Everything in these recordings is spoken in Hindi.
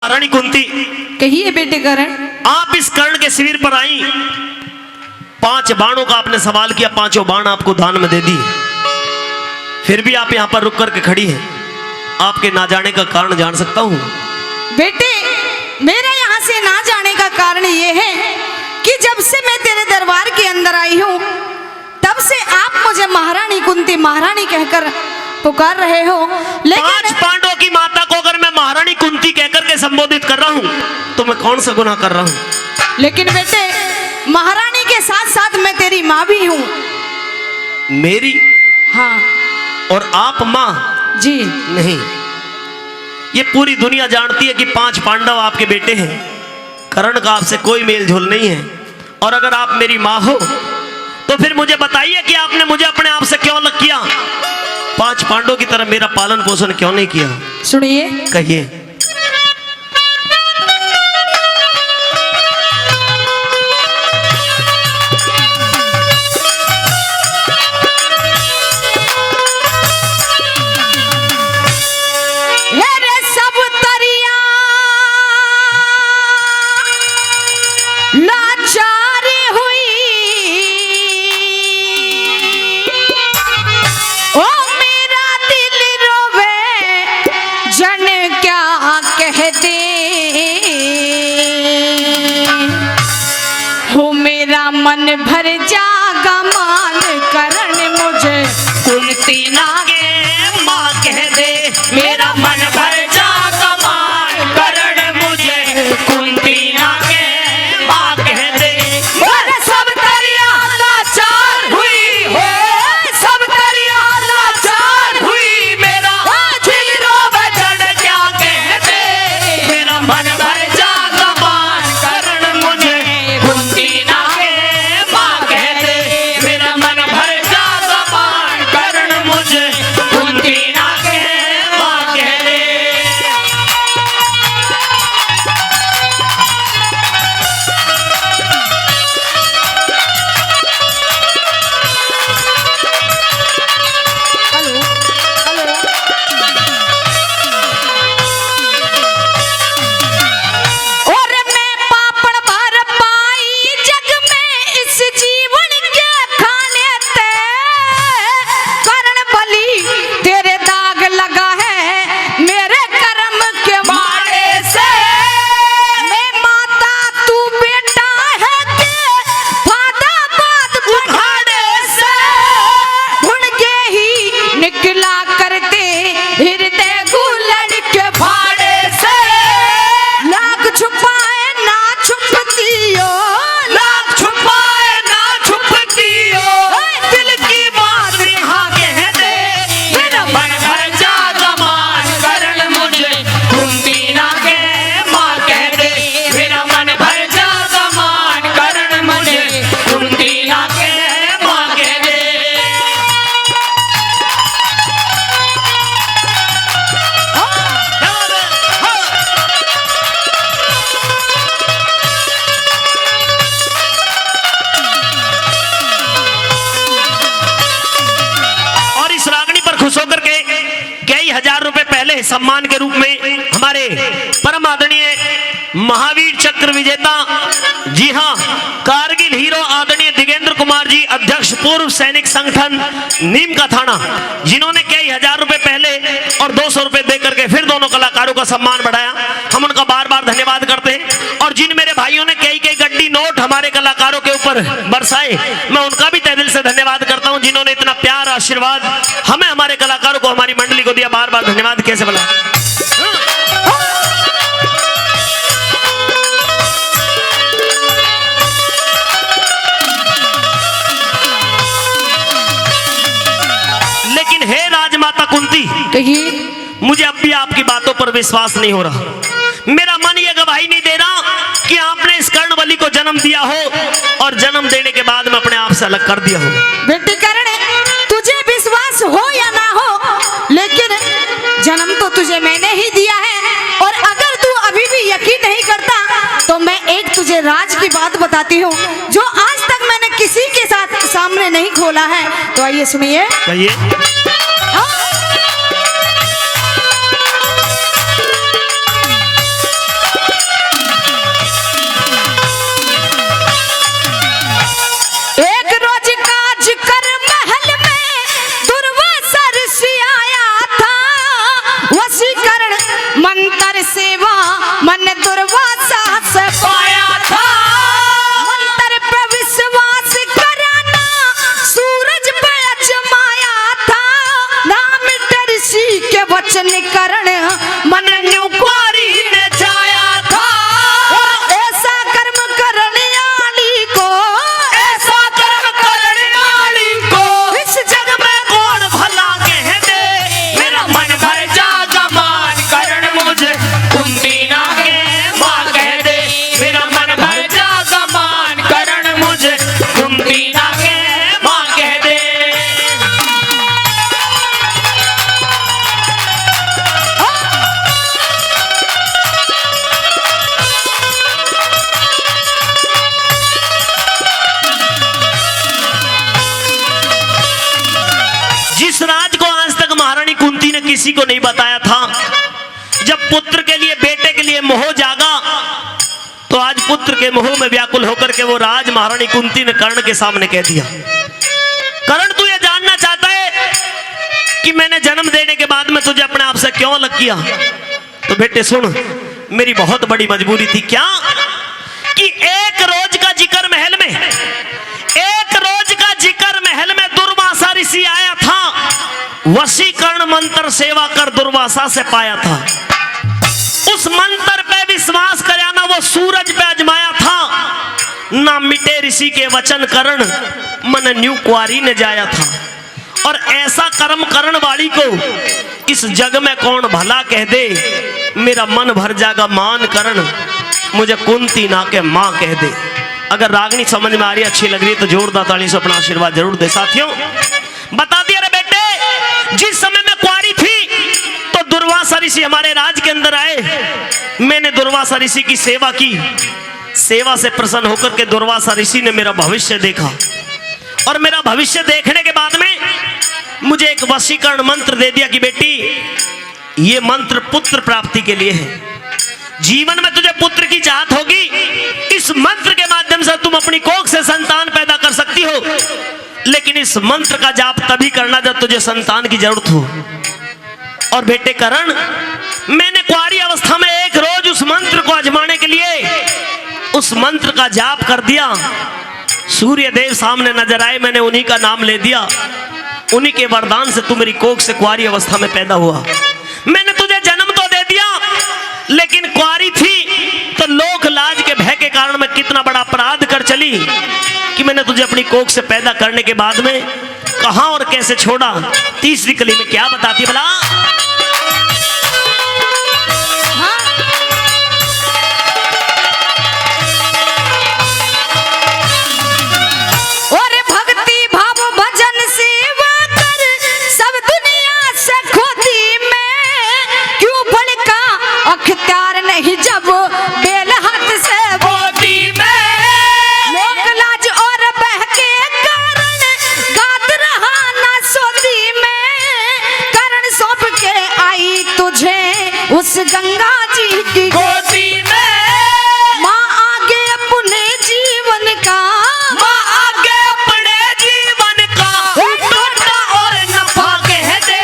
रानी कुंती, कहिए बेटे करण। आप इस कर्ण के शिविर पर आई, 5 बाणों का आपने सवाल किया, 5 बाण आपको दान में दे दी, फिर भी आप यहाँ पर रुक करके खड़ी हैं। आपके ना जाने का कारण जान सकता हूँ? बेटे मेरा यहाँ से ना जाने का कारण ये है कि जब से मैं तेरे दरबार के अंदर आई हूँ तब से आप मुझे महारानी कुंती महारानी कहकर पुकार रहे हो, लेकिन 5 पांडवों की माता को अगर मैं महारानी कुंती कहकर के संबोधित कर रहा हूँ तो मैं कौन सा गुनाह कर रहा हूँ? लेकिन बेटे महारानी के साथ साथ मैं तेरी माँ भी हूँ। मेरी? हाँ। और आप माँ? जी नहीं, ये पूरी दुनिया जानती है कि 5 पांडव आपके बेटे हैं, कर्ण का आपसे कोई मेल झोल नहीं है। और अगर आप मेरी माँ हो तो फिर मुझे बताइए कि आपने मुझे अपने आप से क्यों अलग किया? 5 पांडवों की तरह मेरा पालन पोषण क्यों नहीं किया? सुनिए। कहिए। मन भर जागा मान करण मुझे कुंती ना के माँ कह दे, मेरा मन भर जागा मान करण मुझे कुंती ना के माँ कह दे। सब तरिया लाचार हुई हो, सब तरिया लाचार हुई, मेरा दिलो बचन क्या कह दे, मेरा मन भर जागा मान करण मुझे कुंती ना सम्मान के रूप में हमारे परम आदरणीय महावीर चक्र विजेता, जी हां, कारगिल हीरो आदरणीय दिगेंद्र कुमार जी, अध्यक्ष पूर्व सैनिक संगठन नीम का थाना, जिन्होंने कई हजार रुपए पहले और 200 रुपए देकर के फिर दोनों कलाकारों का सम्मान बढ़ाया, हम उनका बार बार धन्यवाद करते हैं। और जिन मेरे भाइयों ने कई गड्डी नोट हमारे कलाकारों के ऊपर बरसाए, मैं उनका भी तहे दिल से धन्यवाद करता हूं, जिन्होंने इतना प्यार आशीर्वाद हमें, हमारे कलाकारों को, हमारी मंडली को दिया। बार बार धन्यवाद कैसे बोला। लेकिन हे राजमाता कुंती, कहिए। मुझे अब भी आपकी बातों पर विश्वास नहीं हो रहा। मेरा मन ये गवाही नहीं दे रहा कि आपने इस कर्ण बलि को जन्म दिया हो और जन्म देने के बाद में अपने आप से अलग कर दिया हो। बेटी करण, तुझे विश्वास हो या ना हो, लेकिन जन्म तो तुझे मैंने ही दिया है। और अगर तू अभी भी यकीन नहीं करता तो मैं एक तुझे राज की बात बताती हूँ जो आज तक मैंने किसी के साथ सामने नहीं खोला है। तो आइए सुनिए। मन दुर्वासा से पाया था। मंत्र पे विश्वास कराना सूरज पे अजमाया था। नाम ऋषि के वचन करण मन न्यू कुंवारी ने जाया था। ऐसा कर्म करने वाली को, ऐसा कर्म करने वाली को इस जग में कौन भला कह दे। मेरा मन भर जागा मान करण मुझे कुंती ना के माँ कह दे। मेरा मन भर जागा मान करण मुझे कुंती ना के माँ कह दे। जिस राज को आज तक महारानी कुंती ने किसी को नहीं बताया था, जब पुत्र के लिए, बेटे के लिए मोह जागा, तो आज पुत्र के मोह में व्याकुल होकर के वो राज महारानी कुंती ने कर्ण के सामने कह दिया। कर्ण, तू ये जानना चाहता है कि मैंने जन्म देने के बाद में तुझे अपने आप से क्यों अलग किया? तो बेटे सुन, मेरी बहुत बड़ी मजबूरी थी। क्या कि एक रोज का जिक्र महल में, एक रोज का जिक्र महल में दुर्वासा ऋषि आया था। वशीकरण मंत्र सेवा कर दुर्वासा से पाया था। उस मंत्र पे विश्वास कराना वो सूरज पे अजमाया था। ना मिटे ऋषि के वचन करण मन न्यू कुंवारी ने जाया था। और ऐसा कर्म करण वाली को इस जग में कौन भला कह दे। मेरा मन भर जागा मान करण मुझे कुंती ना के माँ कह दे। अगर रागनी समझ में आ रही, अच्छी लग रही है तो जोरदार ताली से अपना आशीर्वाद जरूर दे। साथियों, बता दिया रे बेटे, जिस समय मैं कुंवारी थी तो दुर्वासा ऋषि हमारे राज के अंदर आए। मैंने दुर्वासा ऋषि की सेवा की। सेवा से प्रसन्न होकर के दुर्वासा ऋषि ने मेरा भविष्य देखा। और मेरा भविष्य देखने के बाद में मुझे एक वशीकरण मंत्र दे दिया कि बेटी, ये मंत्र पुत्र प्राप्ति के लिए है। जीवन में तुझे पुत्र की चाहत होगी, इस मंत्र के माध्यम से तुम अपनी कोख से संतान पैदा कर सकती हो। लेकिन इस मंत्र का जाप तभी करना जब तुझे संतान की जरूरत हो। और बेटे करण, मैंने कुंवारी अवस्था में एक रोज उस मंत्र को आजमाने के लिए उस मंत्र का जाप कर दिया। सूर्य देव सामने नजर आए, मैंने उन्हीं का नाम ले दिया। उन्हीं के वरदान से तू मेरी कोख से कुंवारी अवस्था में पैदा हुआ। मैंने तुझे जन्म तो दे दिया, लेकिन कुंवारी थी तो लोक लाज के भय के कारण मैं कितना बड़ा अपराध कर चली कि मैंने तुझे अपनी कोख से पैदा करने के बाद में कहां और कैसे छोड़ा। तीसरी कली में क्या बताती भला? और भक्ति भाव भजन सेवा कर सब दुनिया से खोती में क्यों भड़का अख्तियार नहीं जब बेल हाथ से बोती में। लोक लाज और बह के कारण गात रहा ना सोती में। करण सौंप के आई तुझे उस गंगा जी की गोदी में। माँ आगे अपने जीवन का, माँ आगे अपने जीवन का टोटा और नफा कह दे।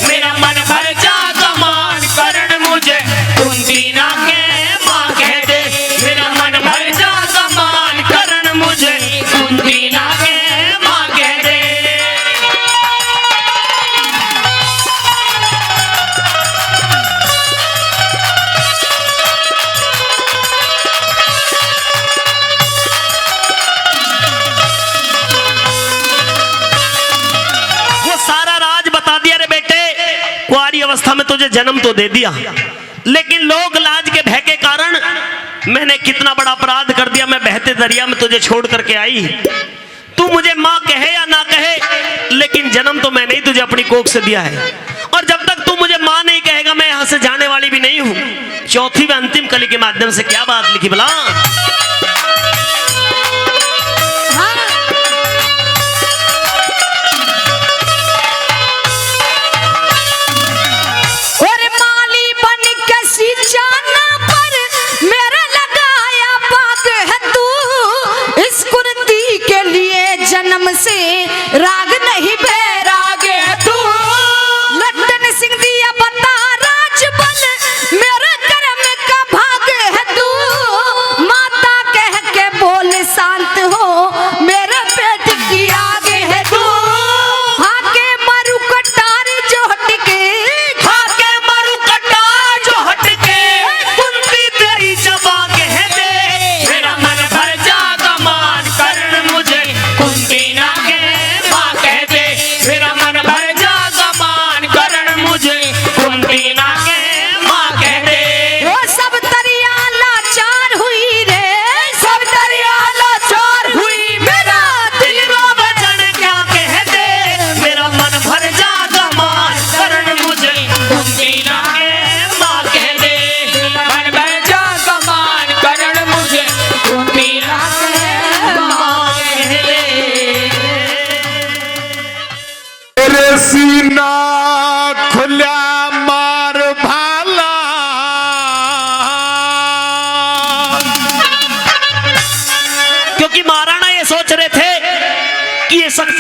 मेरा मन भर जागा मान करण मुझे कुंती ना के माँ कह दे। मेरा मन भर जागा मान करण मुझे कुंती ना के माँ कह दे। वो सारा राज बता दिया रे बेटे, कुंवारी अवस्था में तुझे जन्म तो दे दिया, लेकिन लोक लाज के भय के कारण मैंने कितना बड़ा अपराध कर दिया। मैं बहते दरिया में तुझे छोड़ करके आई। तू मुझे माँ कहे या ना कहे, लेकिन जन्म तो मैंने ही तुझे अपनी कोख से दिया है। और जब तक तू मुझे माँ नहीं कहेगा, मैं यहाँ से जाने वाली भी नहीं हूँ। चौथी व अंतिम कली के माध्यम से क्या बात लिखी भला? और माली बन कसी जाना पर मेरा लगाया पाग है तू। इस कुर्ती के लिए जन्म से राग नहीं बैराग है तू। लट्टन सिंह दिया बता राज बल मेरे कर्म का भाग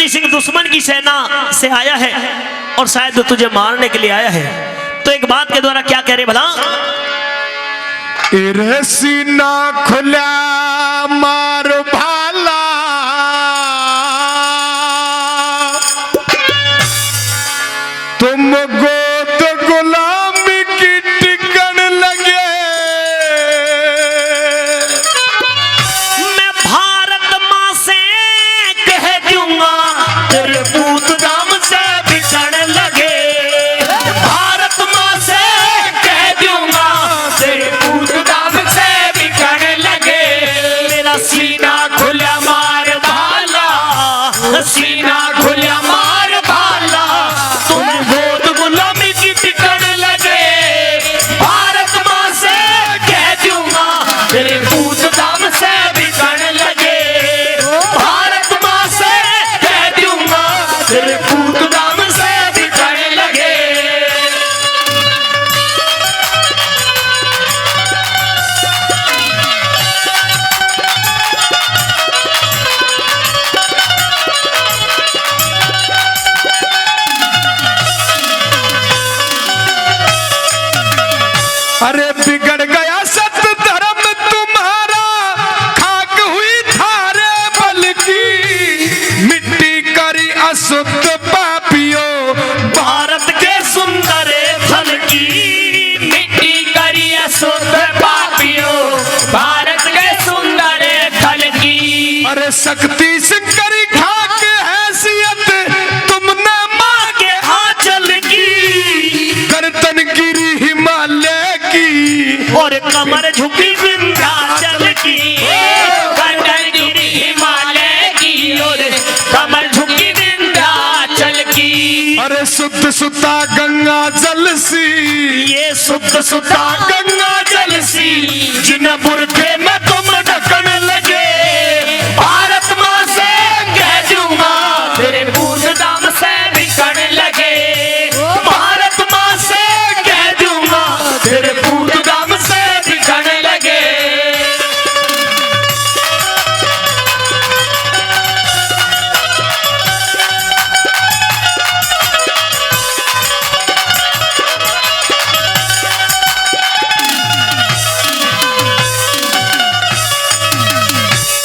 शक्ति सिंह दुश्मन की सेना से आया है और शायद तुझे मारने के लिए आया है, तो एक बात के द्वारा क्या कह रहे भला? रे सीना खुला मार भाला, तुम गोद गुलामी की टिकन लगे, मैं भारत माँ से कह दूंगा तेरे पूत दाम से बिछड़ लगे, भारत माँ से कह दूंगा तेरे पूत दाम से बिछड़ लगे, मेरा सीना खुला मार भाला, सीना खुला मार भाला, तुम गोद गुलामी की टिकट लगे, भारत माँ से कह दूंगा तेरे पूत दाम से बिछड़ लगे, भारत माँ से कह दूंगा तेरे पूत दाम से बिछड़ लगे। अरे बिगड़ गया सत्य धर्म तुम्हारा, खाक हुई थारे बल की, मिट्टी करी अशुद्ध पापियों, भारत के सुंदर फल की, मिट्टी करी अशुद्ध पापियों, भारत के सुंदर फल की। अरे शक्ति सिंह करी खाक हैसियत तुमने माँ के आंचल की, गर्दन गिरी हिमालय की, और कमर झुकी विंध्याचल की, गर्दन गिरी हिमालय की, और कमर झुकी विंध्याचल की। अरे शुद्ध सुता गंगा जल सी, ये शुद्ध सुता गंगा जल सी, जिन बुरखे में तुम ढकन लगे, भारत माँ से कह दूंगा तेरे पूत दाम से बिछड़ लगे, भारत माँ से कह दूंगा तेरे पूत दाम से बिछड़ लगे।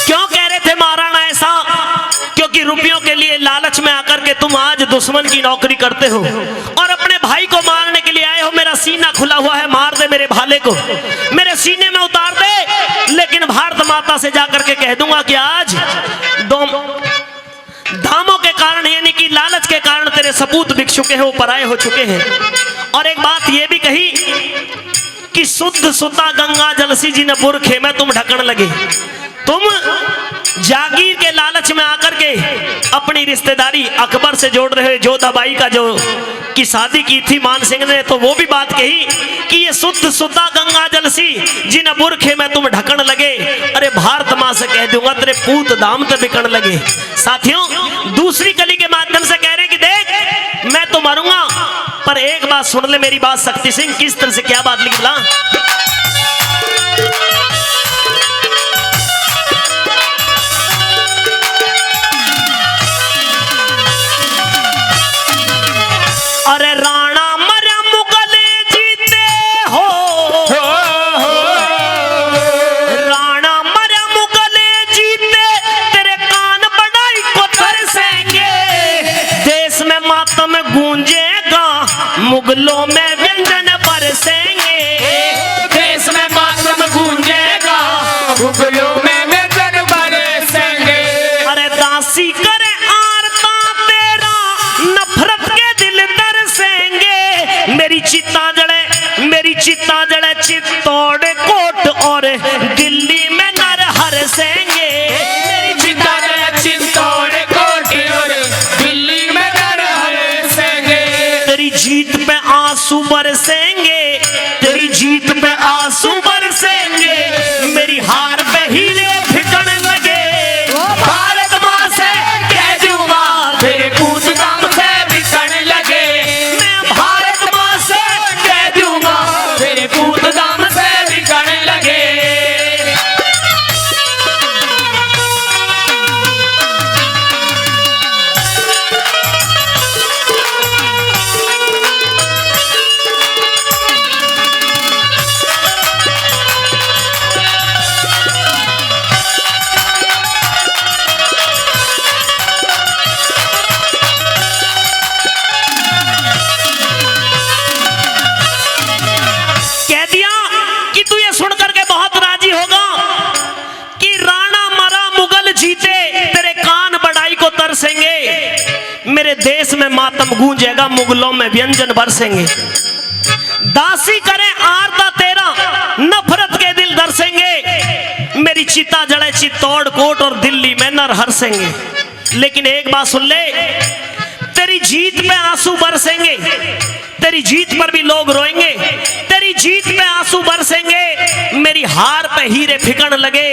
क्यों कह रहे थे महाराणा ऐसा? क्योंकि रुपयों के लिए लालच में आकर के तुम आज दुश्मन की नौकरी करते हो और अपने भाई को मारने के लिए आए हो। मेरा सीना खुला हुआ है, मार दे मेरे भाले को, मेरे सीने में उतार दे, लेकिन भारत माता से जाकर के कह दूंगा कि आज दामों के कारण यानी कि लालच के कारण तेरे सपूत बिक चुके हैं, वो पराये हो चुके हैं। और एक बात ये भी कही कि शुद्ध सुता गंगा जलसी जी ने बुरखे में तुम ढकन लगे। तुम जागीर के लालच में आकर के अपनी रिश्तेदारी अकबर से जोड़ रहे हो। जोधाबाई का जो की शादी की थी मान सिंह ने, तो वो भी बात कही कि ये शुद्ध सुता गंगा जलसी जिन बुरखे में तुम ढकन लगे। अरे भारत माँ से कह दूंगा तेरे पूत दाम ते बिकन लगे। साथियों, दूसरी कली के माध्यम से कह रहे हैं कि देख मैं तो मरूंगा, पर एक बात सुन ले मेरी बात। शक्ति सिंह किस तरह से क्या बात लिखी बोला? अरे राणा मरा मुगले जीते हो, राणा मरा मुगले जीते, तेरे कान बढ़ाई को तरसेंगे। देश में मातम गूंजेगा, मुगलों में व्यंजन बरसेंगे। देश में मातम गूंजेगा, मुगलों में व्यंजन बरसेंगे। अरे दासी करे आरता तेरा, नफरत के दिल तरसेंगे। मेरी चिता जड़े चित्तौड़ कोट और दिल्ली में नर हरसेंगे। मेरी चिता जड़े चित्तौड़ कोट और दिल्ली में नर हरसेंगे। तेरी जीत पे आंसू बरसेंगे, तेरी जीत पे आंसू बरसेंगे। मेरी हार पे हीरे फिकन लगे। भारत माँ से कह दूंगा तेरे पूत दाम से बिकन लगे। मैं भारत माँ से कह दूंगा तेरे पूत दाम से बिकन लगे। नाम गूंजेगा, मुगलों में व्यंजन बरसेंगे। दासी करें आरता तेरा, नफरत के दिल दरसेंगे। मेरी चिता जड़े चित्तौड़ कोट और दिल्ली में नर हरसेंगे। लेकिन एक बात सुन ले, तेरी जीत पे आंसू बरसेंगे, तेरी जीत पर भी लोग रोएंगे, तेरी जीत पे आंसू बरसेंगे। मेरी हार पे हीरे फिकन लगे,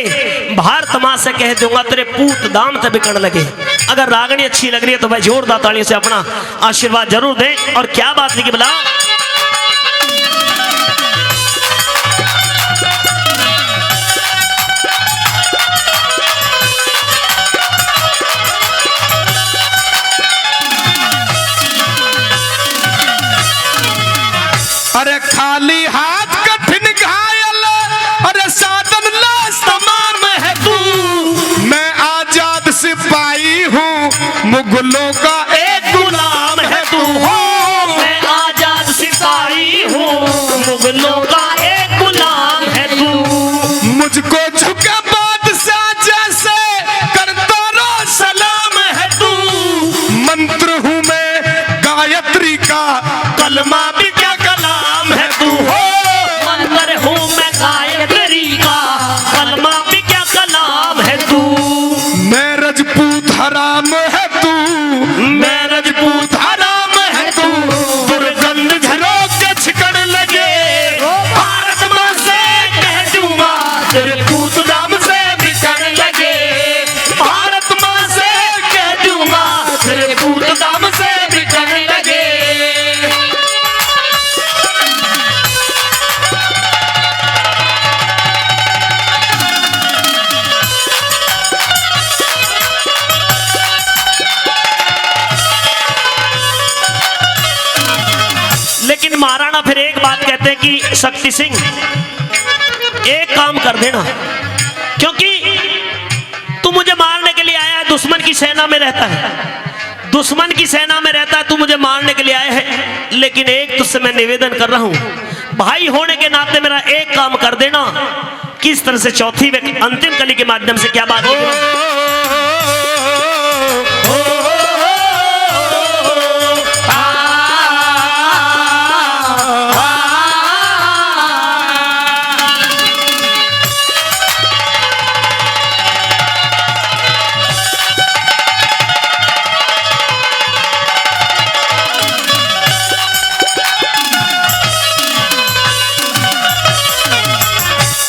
भारत मां से कह दूंगा तेरे पूत दाम से बिकन लगे। अगर रागनी अच्छी लग रही है तो भाई जोरदार तालियों से अपना आशीर्वाद जरूर दें। और क्या बात लिखी बोला, अरे खाली हाथ कठिन घायल, अरे साधन लाश तमाम है तू। मैं आजाद सिपाही हूँ, मुगलों का एक गुलाम है तू। हो मैं आजाद सिपाही हूँ, मुगलों का एक गुलाम है तू। मुझको झुका बादशाह जैसे करता रो सलाम है तू। मंत्र हूँ मैं गायत्री का, कलमा भी क्या कलाम है तू। हो मंत्र हूँ मैं गायत्री का, कलमा भी क्या कलाम है तू। मैं रजपूत हराम है तू, मैं रजपूत हराम है तू। दुर्गंध झरोक के छिकड़ लगे, भारत मां से कह दूंगा तेरे पूत दाम से बिकन लगे। भारत मां से कह दूंगा तेरे पूत दाम से बिकन लगे। लेकिन महाराणा फिर एक बात कहते हैं कि शक्ति सिंह एक काम कर देना, क्योंकि तू मुझे मारने के लिए आया है, दुश्मन की सेना में रहता है, दुश्मन की सेना में रहता है, तू मुझे मारने के लिए आया है। लेकिन एक तुझसे मैं निवेदन कर रहा हूं, भाई होने के नाते मेरा एक काम कर देना। किस तरह से चौथी अंतिम कली के माध्यम से क्या बात है,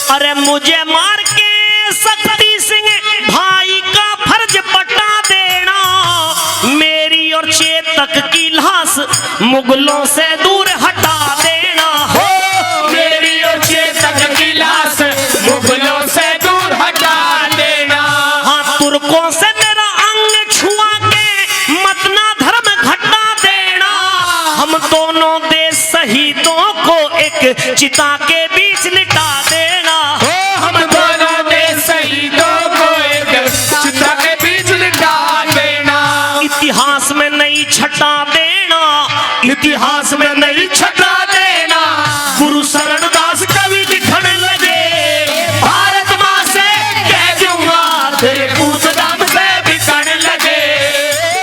अरे मुझे मार के शक्ति सिंह भाई का फर्ज बता देना। मेरी और चेतक की लाश मुगलों से दूर हटा देना। हो मेरी और चेतक की लाश मुगलों से दूर हटा देना। हाँ तुर्कों से मेरा अंग छुआ के मत ना धर्म घटा देना। हम दोनों देश शहीदों को एक चिता के बीच लिटा देना। हम दोनों देश शहीदों को एक चिता के बीच लिटा देना। इतिहास में नई छटा देना, इतिहास में नई छटा देना। गुरु शरणदास कवि लिखने लगे, भारत मां से कह दूंगा तेरे पूत दाम से बिकन लगे।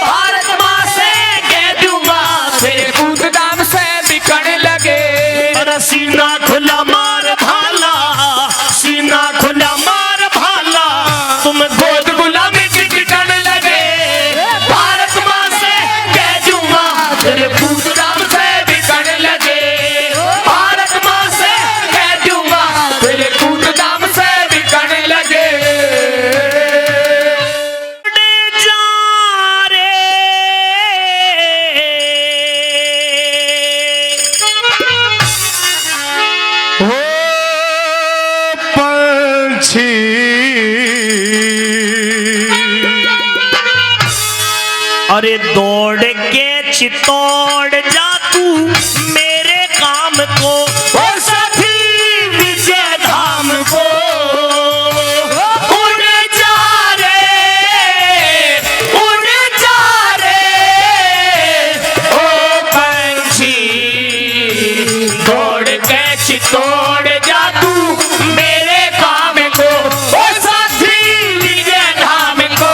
भारत मां से कह दूंगा तेरे पूत दाम से बिकने लगे। अरे सीना खुला मार भाला, सीना खुला मार भाला, तुम गोद गुलामी की बिकन लगे। भारत मां से कह दूंगा तेरे पूत दाम से बिकन लगे। भारत मां से कह दूंगा तेरे पूत दाम से बिकन लगे। जा रे हो पंछी अरे दौड़ के चित्तौड़ जा तू मेरे काम को, ओ साथी विजय धाम को। उड़ जा रे, उड़ जा रे, ओ पंछी दौड़ के चित्तौड़ जा तू मेरे काम को, ओ साथी विजय धाम को।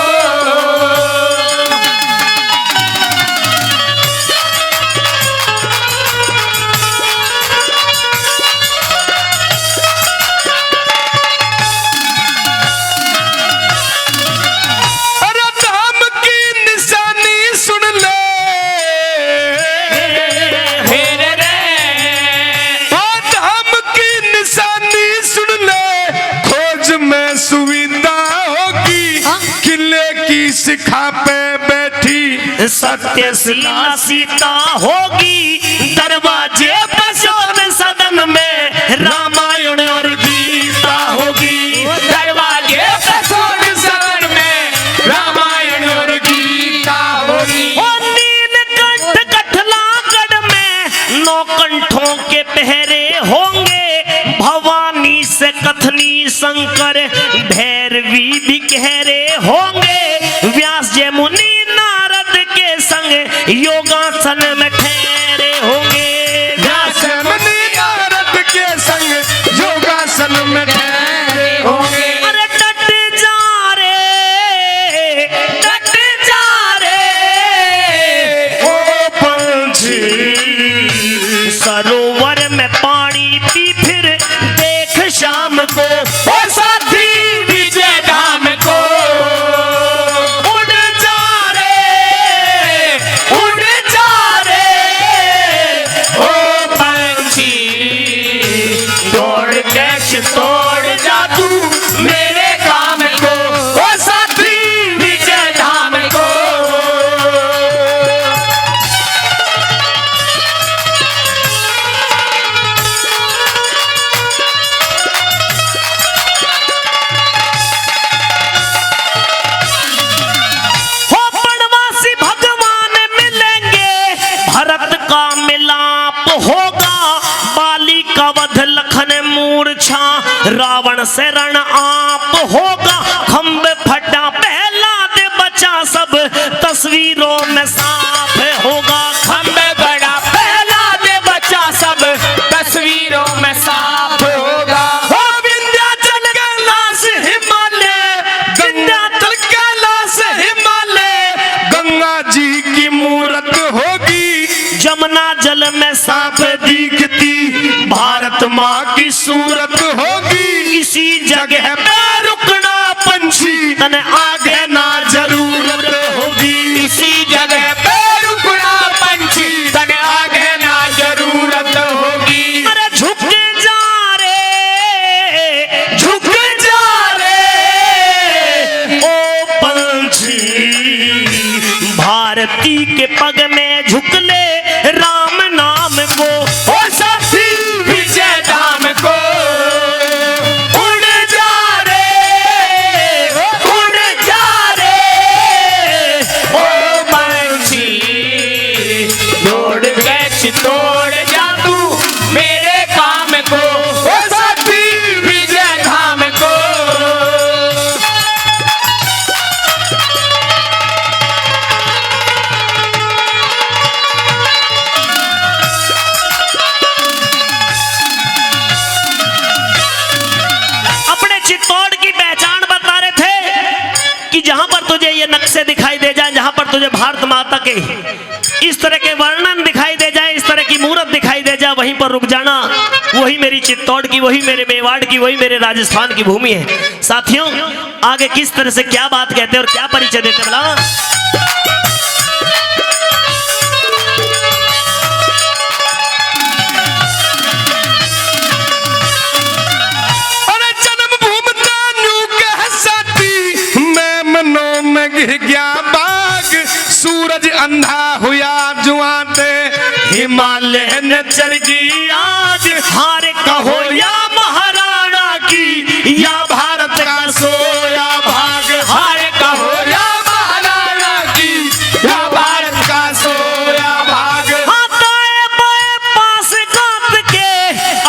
शिखा पे बैठी सत्यशीला सीता होगी दरवाजे पर शोर सदन में रामायण और गीता होगी दरवाजे पे शोर सदन में रामायण और गीता होगी। ओ नीलकंठ कठलागढ़ में 9 कंठों के पहरे होंगे भवानी से कथनी शंकर भैरवी भी कहरे होंगे व्यास जय मुनि नारद के संग योगासन में ठहरे होंगे व्यास मुनि नारद के संग योगासन में ठहरे होंगे। अरे डट जा रे ओ पंछी सरोवर में पानी पी फिर देख शाम को ओ साथी विजय धाम को उड़ जा रे ओ पंछी दौड़ कैसे तोड़ जा तू मेरे काम को ओ साथी विजय धाम को। हो बनवासी भगवान मिलेंगे भरत का मिलाप होगा बाली का वध लखन मूर्छा रावण से रण आप होगा खंभ फटा पहला दे बचा सब तस्वीरों में साफ होगा खंबे बड़ा पहला दे बच्चा सब तस्वीरों में साफ होगा। हो विंध्याचल कैलाश हिमालय विंध्याचल कैलाश हिमालय गंगा जी की मूरत होगी जमुना जल में साफ दिखती भारत माँ की सूरत होगी। इसी जगह पे रुकना पंछी तने आगे ना जरूरत होगी। इसी जगह पे रुकना पंछी तने आगे ना जरूरत होगी। अरे झुक जा रे ओ पंछी भारती के पग में झुक ले राम नाम को ओ साथी विजय धाम को उड़ जा रे ओ पंछी दौड़ कैसे तोड़ जा तू मेरे काम को ओ साथी विजय धाम को। अपने चित्तौड़ की पहचान बता रहे थे कि जहां पर तुझे ये नक्शे दिखाई दे जाए जहां पर तुझे भारत माता के इस तरह के वर्णन दिखाई दे जाए इस तरह की मूर्त दिखाई दे जाए वहीं पर रुक जाना। वही मेरी चित्तौड़ की वही मेरे मेवाड़ की वही मेरे राजस्थान की भूमि है। साथियों आगे किस तरह से क्या बात कहते हैं और क्या परिचय देते हैं बोला अरे जन्मभूमि तानू कह साथी मैं मनों में गिर गया बाग सूरज अंधा हुआ जुआते हिमालय ने चढ़ी आज हार कहो या महाराणा की या भारत का सोया भाग हाय कहो या महाराणा की या भारत का सोया भाग। हाथाए बाएं पास गात के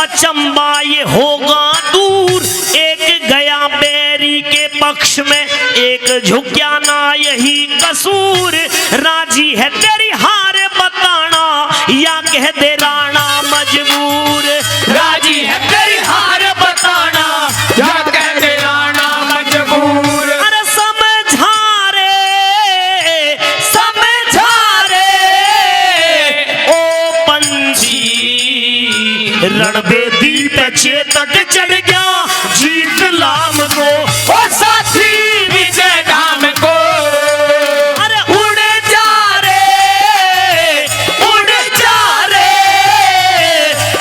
अचंबा ये होगा दूर एक गया बैरी के पक्ष में एक झुक्या ना यही कसूर राजी है तेरी हार बताना या कह दे राणा मजबूर राजी है तेरी हार बताना या कह दे राणा मजबूर। अरे समझा रे ओ पंछी रणबेदी पे चेतक चढ़ गया जीत लाम को ओ साथी विजय धाम को अरे उड़ जा रे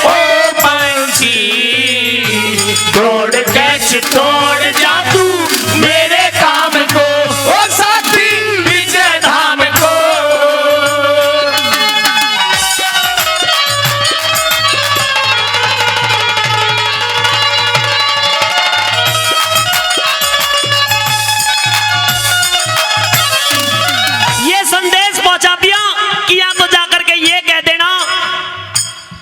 ओ पंछी दौड़ कैसे तोड़ जा तू मेरे काम को ओ साथी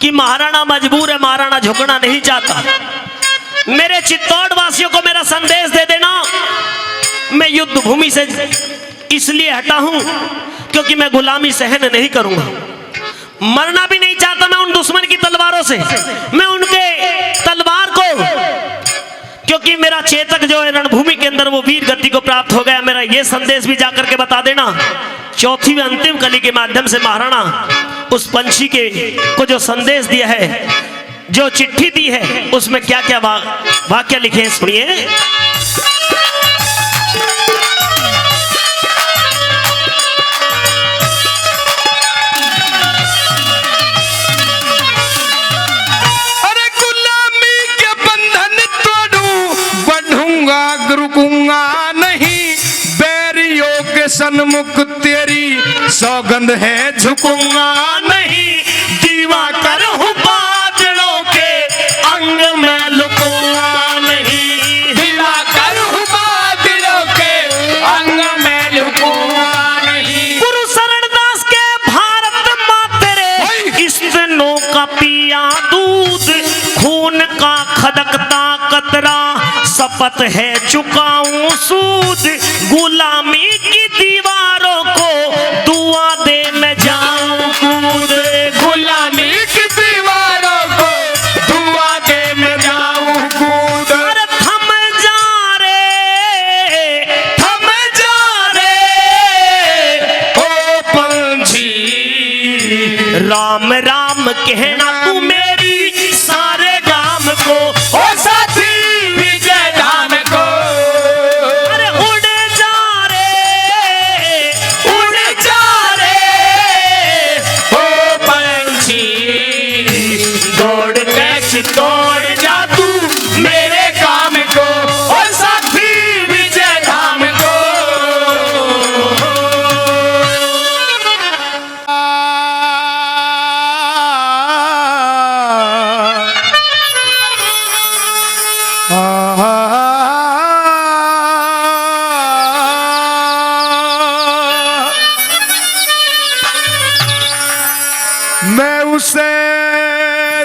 कि महाराणा मजबूर है, महाराणा झुकना नहीं चाहता। मेरे चित्तौड़ वासियों को मेरा संदेश दे देना, मैं युद्ध भूमि से इसलिए हटा हूं क्योंकि मैं गुलामी सहन नहीं करूंगा। मरना भी नहीं चाहता मैं उन दुश्मन की तलवारों से, मैं उनके तलवार को, क्योंकि मेरा चेतक जो है रणभूमि के अंदर वो वीर गति को प्राप्त हो गया। मेरा ये संदेश भी जाकर के बता देना, चौथी व अंतिम कली के माध्यम से महाराणा उस पंछी के को जो संदेश दिया है, जो चिट्ठी दी है, उसमें क्या क्या वाक्य लिखे हैं, सुनिए। रुकूंगा नहीं, बैरियों के सन्मुख तेरी सौगंध है, झुकूंगा नहीं। दीवा कर हूँ बादलों के अंग में लुकूंगा नहीं, दीवा कर हूँ बादलों के अंग में लुकूंगा नहीं। गुरु शरणदास के भारत माँ तेरे स्तनों का पिया दूध, खून का खदकता कतरा शपथ है चुकाऊं सूद, गुलामी की दीवारों को दुआ दे मैं जाऊं कूद, गुलामी की दीवारों को दुआ दे मैं जाऊं कूद। अरे थम जा रे ओ पंछी, राम राम कहना तू मेरी सारे गाम को, ओ साथी विजय धाम को। अरे उड़ जा रे ओ पंछी, दौड़ के तोड़ जा तू मेरे काम को, ओ साथी विजय धाम को। मैं उसे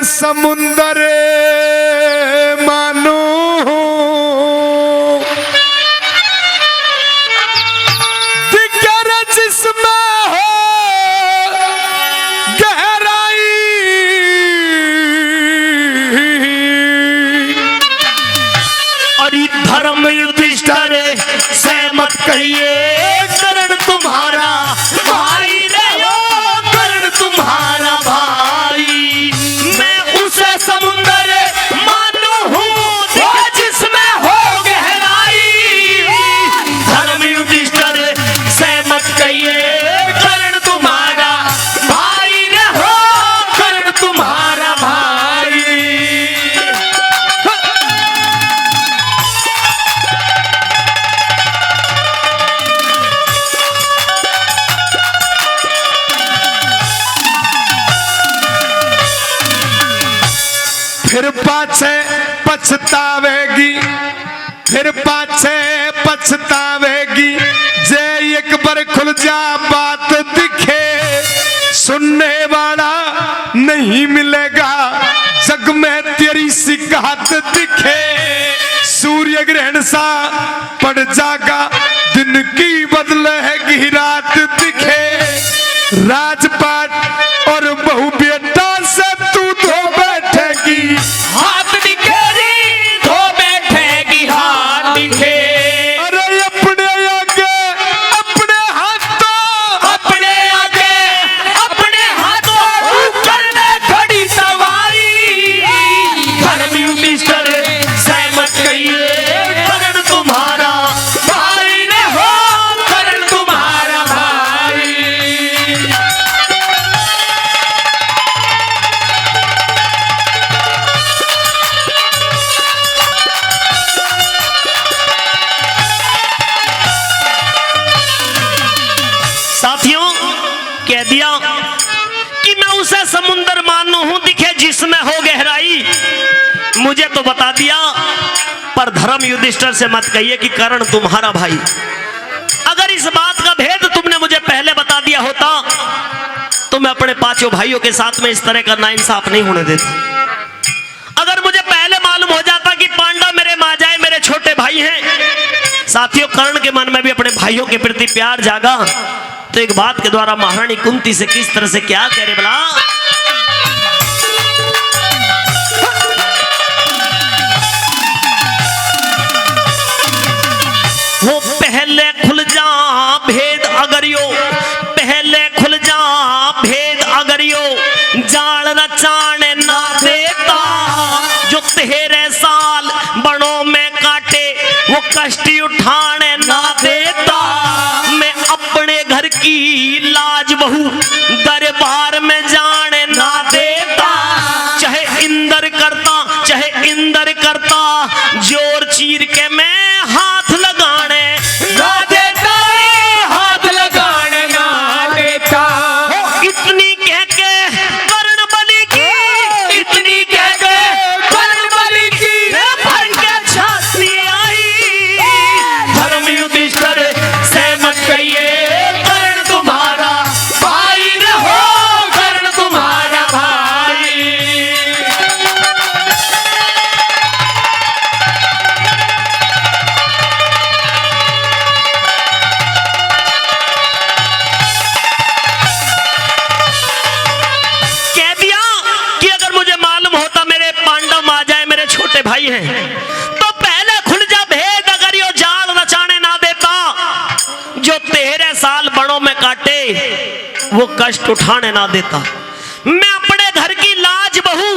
समुंदर मानूं, दिगर जिसमें हो गहराई, और धर्म युधिष्ठिर से मत कहिए करण तुम्हारा भाई रे, ओ करण तुम्हारा भाई। मैं उसे समुंदर मानू हूँ जिसमें हो गहराई, धर्म युधिष्ठिर से मत कहिए करण तुम्हारा भाई रे, हो करण तुम्हारा भाई। फिर पाछे पछतावेगी, फिर पाछे पछतावेगी, जे एक बार खुल जा बात दिखे, सुनने वाला नहीं मिलेगा जग में तेरी शिकायत दिखे। सूर्य ग्रहण सा पड़ जागा, दिन की बदलेगी रात दिखे, राजपाट और बहु बेटा से तू धो बैठेगी, हाथ दिखेगी तो बैठेगी हाथ दिखे। अरे अपने आगे अपने हाथों, अपने आगे अपने हाथों करने खड़ी सवारी, धर्म युधिष्ठिर सहमत कहिए करण तुम्हारा भाई ने, हो करण तुम्हारा भाई। साथियों, कह दिया कि मैं उसे समुंदर मानू हूं दिखे जिसमें हो गहराई, मुझे तो बता दिया, पर धर्म युधिष्ठिर से मत कहिए कि कर्ण तुम्हारा भाई। अगर इस बात का भेद तुमने मुझे पहले बता दिया होता तो मैं अपने पांचों भाइयों के साथ में इस तरह का नाइंसाफ नहीं होने देता। अगर मुझे पहले मालूम हो जाता कि पांडव मेरे माजाए मेरे छोटे भाई हैं, साथियों कर्ण के मन में भी अपने भाइयों के प्रति प्यार जागा, तो एक बात के द्वारा महारानी कुंती से किस तरह से क्या कह रहे बोला, वो पहले खुल जा भेद अगरियो, पहले खुल जा भेद अगरियो, जाल रचाने ना देता, जो तेरे साल बड़ों में काटे वो कष्टी उठाने ना देता, मैं अपने घर की लाज बहू दरबार में जाने ना देता, चाहे इंदर करता जोर चीर के मैं हाथ लगाने ना देता, हाथ लगाने ना देता। इतनी कह के कर्ण बलि की, इतनी कह के कर्ण बलि की भर के छाती आई, धर्म युधिष्ठिर से मत कहिए कर्ण तुम्हारा भाई न हो, कर्ण तुम्हारा भाई। कह दिया कि अगर मुझे मालूम होता मेरे पांडव आ जाए मेरे छोटे भाई हैं, तो पहले खुल जा भेद अगर यो जाल रचाने ना देता, जो तेरे साल बड़ों में काटे वो कष्ट उठाने ना देता, मैं अपने घर की लाज बहू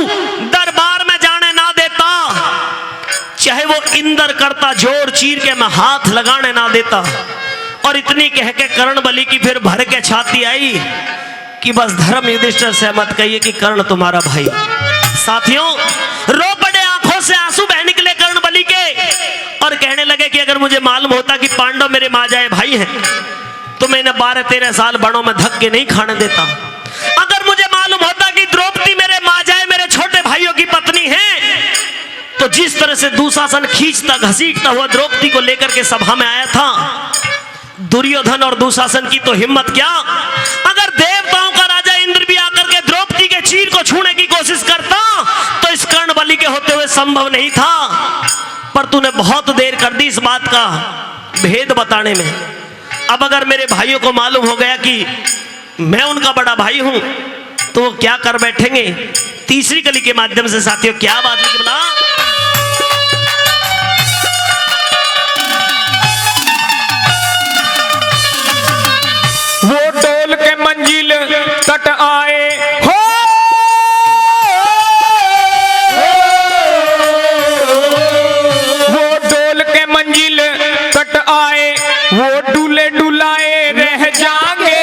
दरबार में जाने ना देता, चाहे वो इंदर करता जोर चीर के मैं हाथ लगाने ना देता। और इतनी कह के कर्ण बलि की फिर भर के छाती आई कि बस धर्म युधिष्ठिर से मत कहिए कि कर्ण तुम्हारा भाई। साथियों रो पड़े, आंखों से आंसू बह निकले कर्ण बलि के, और कहने लगे कि अगर मुझे मालूम होता कि पांडव मेरे माजाए भाई हैं, तो मैं इन्हें 12-13 साल बड़ों में धक्के नहीं खाने देता। अगर मुझे मालूम होता कि द्रौपदी मेरे माजाए मेरे छोटे भाइयों की पत्नी है, तो जिस तरह से दुशासन खींचता घसीटता हुआ द्रौपदी को लेकर के सभा में आया था, दुर्योधन और दुशासन की तो हिम्मत क्या, अगर देवताओं का राजा इंद्र भी आकर के द्रौपदी के चीर को छूने की कोशिश करता, तो इस कर्ण बलि के होते हुए संभव नहीं था। पर तूने बहुत देर कर दी इस बात का भेद बताने में। अब अगर मेरे भाइयों को मालूम हो गया कि मैं उनका बड़ा भाई हूं, तो वो क्या कर बैठेंगे। तीसरी कली के माध्यम से साथियों क्या बात लिखी बोला, वो डोल के मंजिल तट आए हो, वो डोल के मंजिल तट आए, वो डुले डुलाए रह जाएंगे,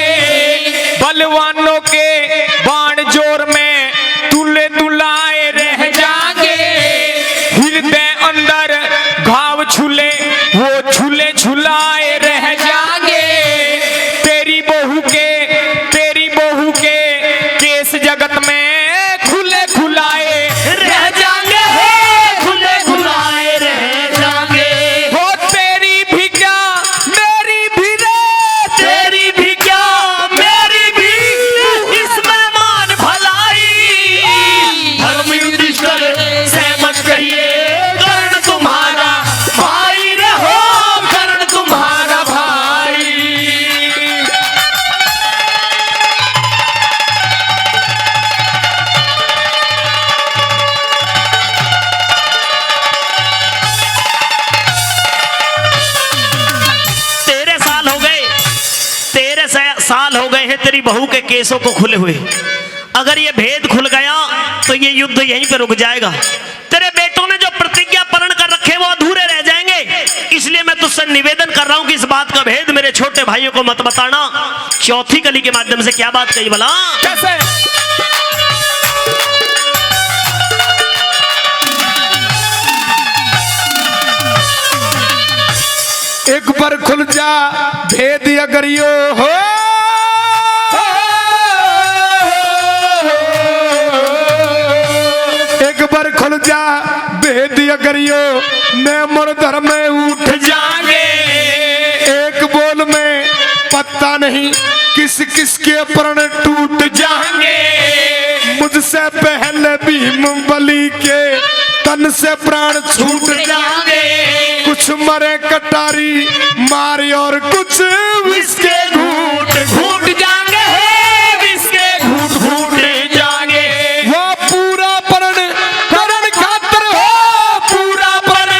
बलवानों के बाण जोर में दुले दुलाए रह जाएंगे, हृदय अंदर घाव छुले वो झूले झुलाए रह जाएंगे, तेरी बहू के केस जगत में खुले खुलाए रह जाएंगे, खुले खुलाए रह जाएंगे। हो तेरी भी क्या मेरी भी रे, तेरी भी क्या मेरी भी इसमें मान भलाई, धर्म युधिष्ठिर से मत कहिए कर्ण तुम्हारा भाई रे हो, कर्ण तुम्हारा भाई। साल हो गए हैं तेरी बहू के केसों को खुले हुए। अगर ये भेद खुल गया तो ये युद्ध यहीं पे रुक जाएगा। तेरे बेटों ने जो प्रतिज्ञा परण कर रखे वो अधूरे रह जाएंगे। इसलिए मैं तुझसे निवेदन कर रहा हूं कि इस बात का भेद मेरे छोटे भाइयों को मत बताना। चौथी कली के माध्यम से क्या बात कही भला, कैसे? एक बार खुल जा भेद अगरियो हो, एक बार खुल जा भेद अगरियो, मैं मर धर्म में उठ जाएंगे, एक बोल में पत्ता नहीं किस किस के प्रण टूट जाएंगे, मुझसे पहले भीम बलि के तन से प्राण छूट जाएंगे। कुछ मरे कटारी मारे और कुछ विष के घूट घूट जाएंगे, विष के घूट घूट जाएंगे। वो पूरा प्रण करण खातर हो, पूरा प्रण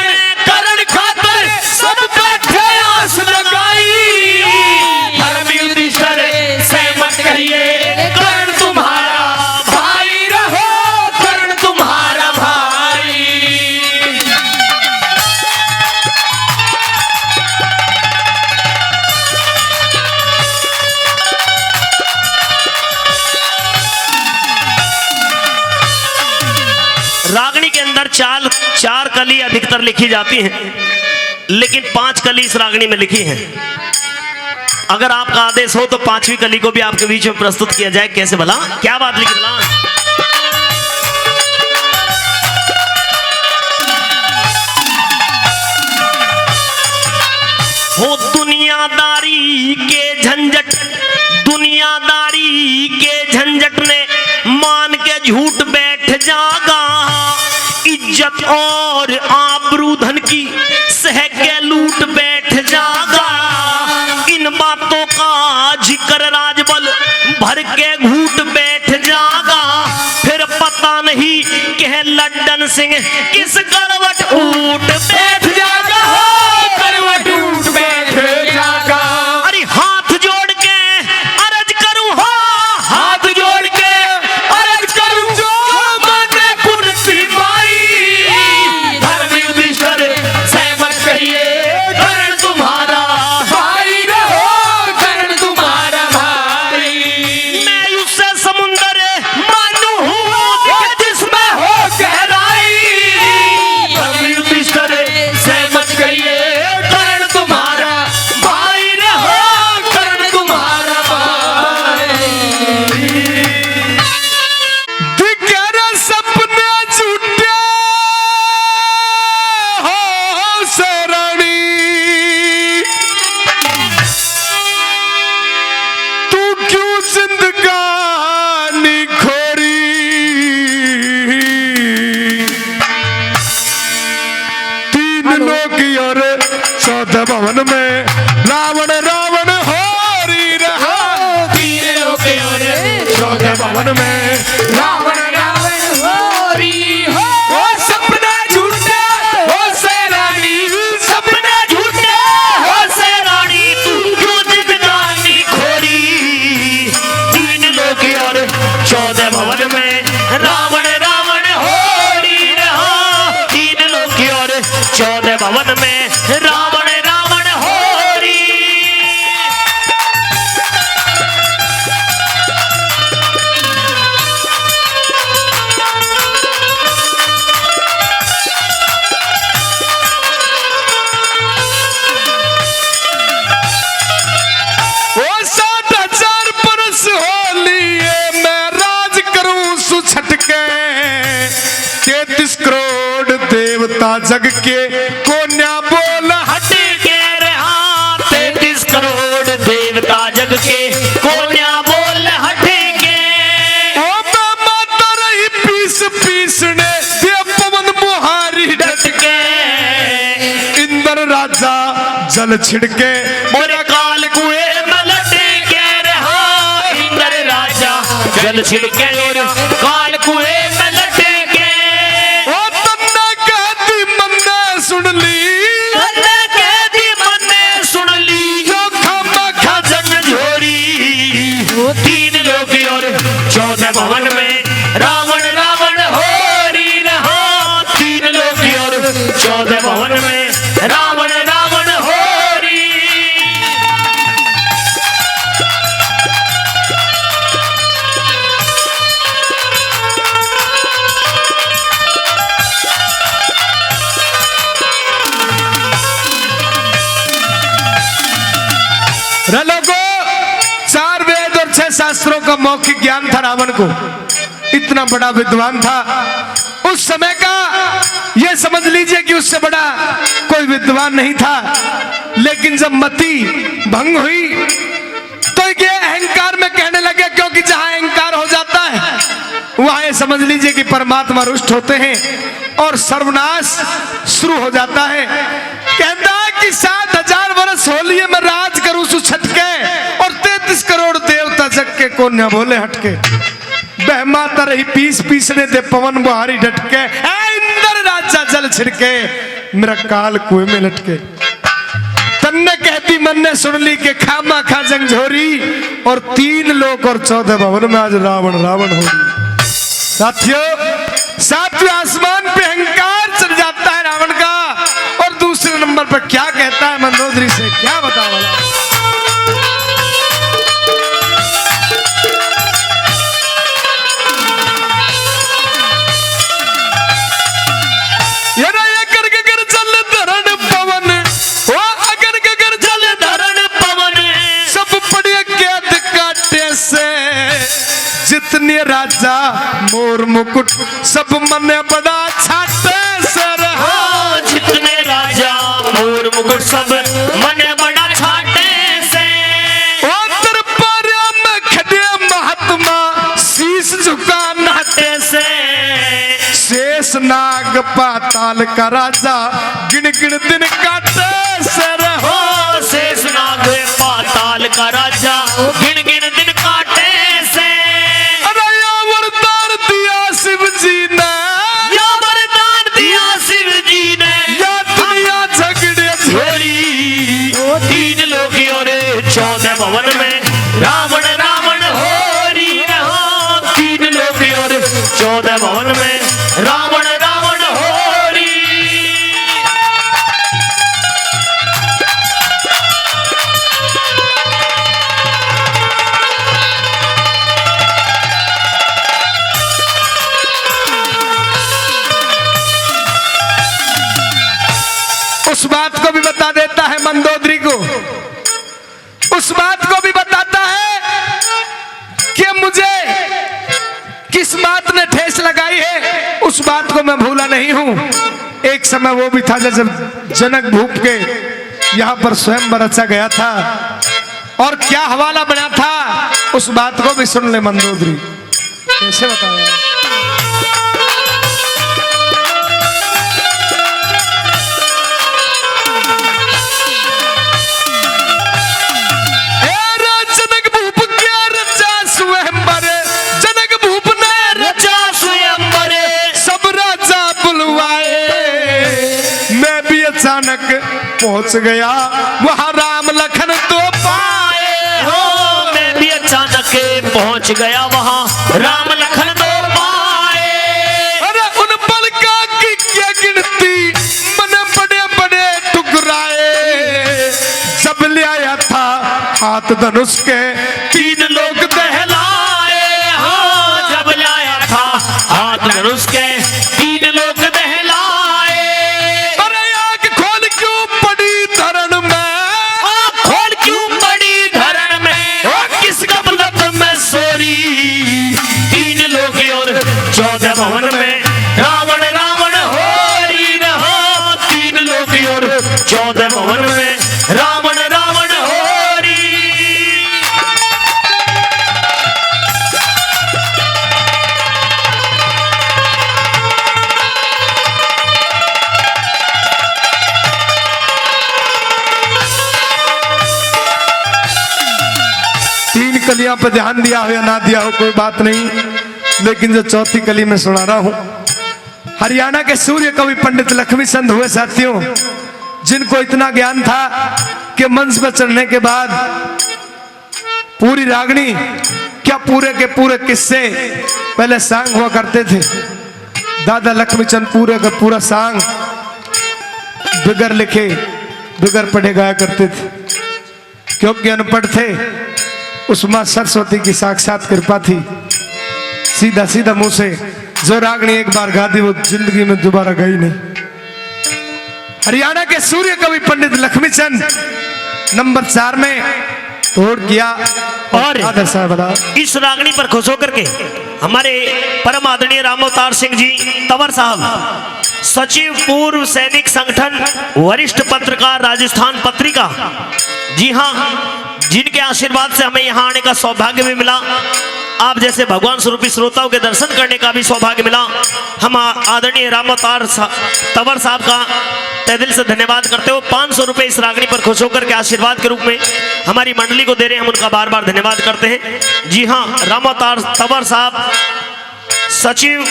करण खातर सब बैठे आस लगाई। धर्म युधिष्ठिर से मत करिए, कर्ण तुम्हारा भाई रहो, कर्ण तुम्हारा भाई। रागनी के अंदर चार कली अधिकतर लिखी जाती हैं, लेकिन 5 कली इस रागनी में लिखी हैं। अगर आपका आदेश हो तो 5वीं कली को भी आपके बीच में प्रस्तुत किया जाए। कैसे भला, क्या बात लिखी भला? हो दुनियादारी के झंझट, दुनियादारी के झंझट ने मान के झूठ बैठ जागा। इज्जत और आबरू धन की सह के लूट बैठ जागा। इन बातों का जिक्र राजबल भर के घूट बैठ जागा। फिर पता नहीं कह लड्डन सिंह किस करवट ऊट बैठ जागा, हो करवट ऊट बैठ जागा। अरे हाथ जोड़ के अर्ज करूं, हो हाथ जोड़ के अर्ज करूं, जो माने कुर्सी माई। धर्म युधिष्ठिर से मत कहिए, कर्ण तुम्हारा भाई रहो, कर्ण तुम्हारा भाई। मैं उससे समुंदर मानू हूँ जिसमें हो गहराई। धर्म युधिष्ठिर से मत कहिए, कर्ण तुम्हारा भाई रहो, कर्ण तुम्हारा भाई। दिगर सपने झूठे हो शरणी, तू क्यों जिंदगानी खोरी। तीन लोग और 14 भवन में रावण रावण होरी रहा। तीन लोग और 14 भवन में रावण रावण होरी हो। ओ सपना झूठे हो शरानी, सपना झूठे हो से रानी, तू क्यों जिंदगानी खोरी। 3 लोग और 14 भवन में रावण रावण होरी रहा। 3 लोग और 14 भवन में रावण रावण होरी। ओ 60,000 बरस हो लिए, मैं राज करूं सुछट के। 33 करोड़ देवता जग के, कोन्या बोल हट के रहा। 33 करोड़ देवता जग के, कोन्या बोल हटे के। ओ मैं माता रही पीस पीसने, देव पवन मुहारी डट के। इंद्र राजा जल छिड़के, मोरे काल कुएं में लटे के रहा। इंद्र राजा जल छिड़के और काल कुएं में लटे के। ओ तन्ने कहती मन्ने सुन ली, तन्ने कहती मन्ने सुन ली, जो खामा खा जग झोरी। 3 लोग और 14 भवन में रावण रावण होरी रहा। 3 लोग और 14 भवन में रावण रावण होरी। लोगो 4 वेद और 6 शास्त्रों का मौखिक ज्ञान था रावण को। इतना बड़ा विद्वान था उस समय का, यह समझ लीजिए कि उससे बड़ा कोई विद्वान नहीं था। लेकिन जब मति भंग हुई तो ये अहंकार में कहने लगे, क्योंकि जहां अहंकार हो जाता है वहां ये समझ लीजिए कि परमात्मा रुष्ट होते हैं और सर्वनाश शुरू हो जाता है। कहता है कि 7000 वर्ष हो लिए मैं राज करूं छटके, और 33 करोड़ देवता जग के को न बोले हटके। बहमा तरही पीस पीसने दे पवन बुहारी डटके, इंद्र राजा जल छिड़के, मेरा काल कुएं में लटके। तन्ने कहती मन ने सुन ली के खामा खा जंगझोरी, और 3 लोक और 14 भवन में आज रावण रावण हो रही। साथियों आसमान पे अहंकार चढ़ जाता है रावण का, और दूसरे नंबर पर क्या कहता है मंदोदरी से, क्या बता वाला। जितने राजा मोर मुकुट सब मन बड़ा छाटे सर हो, जितने राजा मोर मुकुट सब मन बड़ा छाटे से। उधर पर में खड़े महात्मा शीश झुका नाटे से। शेष नाग पाताल का राजा गिन गिन दिन काटे सर हो, शेष नाग पाताल का राजा गिन गिन दिन काटे से। शिव जी ने या वरदान दिया शिव जी ने, या दुनिया झगड़े छोड़ी 3 लोक और 14 भवन में रावण रावण हो रही रहो। 3 लोक और 14 भवन में रावण रावण हो रही। उस बात को भी बता देता है मंदोदरी को, उस बात को भी बताता है कि मुझे किस बात ने ठेस लगाई है, उस बात को मैं भूला नहीं हूं। एक समय वो भी था जब जनक भूप के यहां पर स्वयं रचा गया था, और क्या हवाला बना था उस बात को भी सुन ले मंदोदरी। कैसे बताया? अचानक पहुंच गया वहां राम लखन तो पाए हो, मैं भी अचानक पहुंच गया वहां राम लखन तो पाए। अरे उन पल का की क्या गिनती मन बड़े बड़े टुकराए, जब ले आया था हाथ धनुष के 3 लोग दहलाए हो, जब ले आया था हाथ धनुष के 3 लोग दहलाए। भवन में रावण रावण हो रही रहो। 3 लोक और 14 भवन में रावण रावण हो रही। तीन कलियां पर ध्यान दिया हो या ना दिया हो कोई बात नहीं, लेकिन जो चौथी कली में सुना रहा हूं, हरियाणा के सूर्य कवि पंडित लक्ष्मी चंद हुए साथियों, जिनको इतना ज्ञान था कि मंच पर चढ़ने के बाद पूरी रागनी क्या पूरे के पूरे किस्से पहले सांग हुआ करते थे। दादा लक्ष्मी चंद पूरे का पूरा सांग बिगर लिखे बिगर पढ़े गाया करते थे, क्योंकि अनपढ़ थे। उस मां सरस्वती की साक्षात कृपा थी। सीधा सीधा मुंह से जो रागनी एक बार गा दी वो जिंदगी में दोबारा गई नहीं। हरियाणा के सूर्य कवि पंडित लक्ष्मी चंद नंबर 4 में तोड़ किया। और इस रागनी पर खुश होकर के हमारे परम आदरणीय राम अवतार सिंह जी तंवर साहब, सचिव पूर्व सैनिक संगठन, वरिष्ठ पत्रकार, राजस्थान पत्रिका, जी हाँ, जिनके आशीर्वाद से हमें यहाँ आने का सौभाग्य भी मिला, आप जैसे भगवान स्वरूपी श्रोताओं के दर्शन करने का भी सौभाग्य मिला। हम आदरणीय रामअवतार तंवर साहब का तहे दिल से धन्यवाद करते हो। 500 रुपए इस रागनी पर खुश होकर के आशीर्वाद के रूप में हमारी मंडली को दे रहे हैं, हम उनका बार बार धन्यवाद करते हैं। जी हाँ, रामअवतार तंवर साहब, सचिव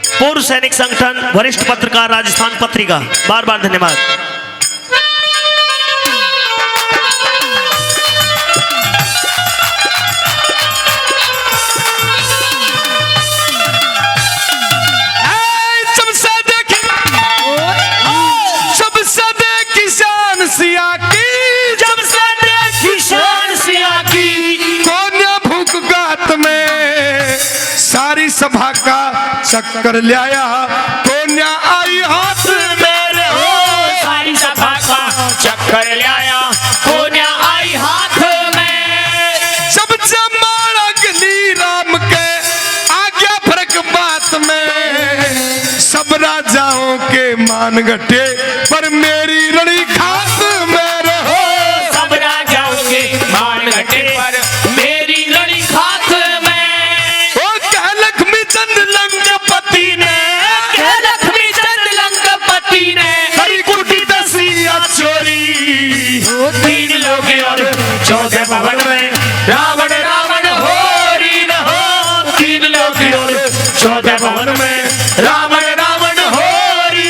पूर्व सैनिक संगठन, वरिष्ठ पत्रकार, राजस्थान पत्रिका, बार बार धन्यवाद। सिया की जब से देखी शान सिया की, कोन्या भूख गात में सारी सभा का चक्कर लाया, कोन्या आई हाथ मेरे हो, सारी सभा का चक्कर लाया, कोन्या आई हाथ में। जब जमाना गली राम के आज्ञा फर्क बात में, सब राजाओं के मान घटे पर मेरी रणी खास मेरे हो, सब राजाओं के मान घटे पर मेरी रणी खास में। ओ कह लक्ष्मी चंद लंकापति ने, कह लक्ष्मी चंद लंकापति ने, हरी कुटी दसिया चोरी, 3 लोग और 14 भवन में रावण रावण होरी न हो, 3 लोग और 14 भवन में रावण रावण होरी।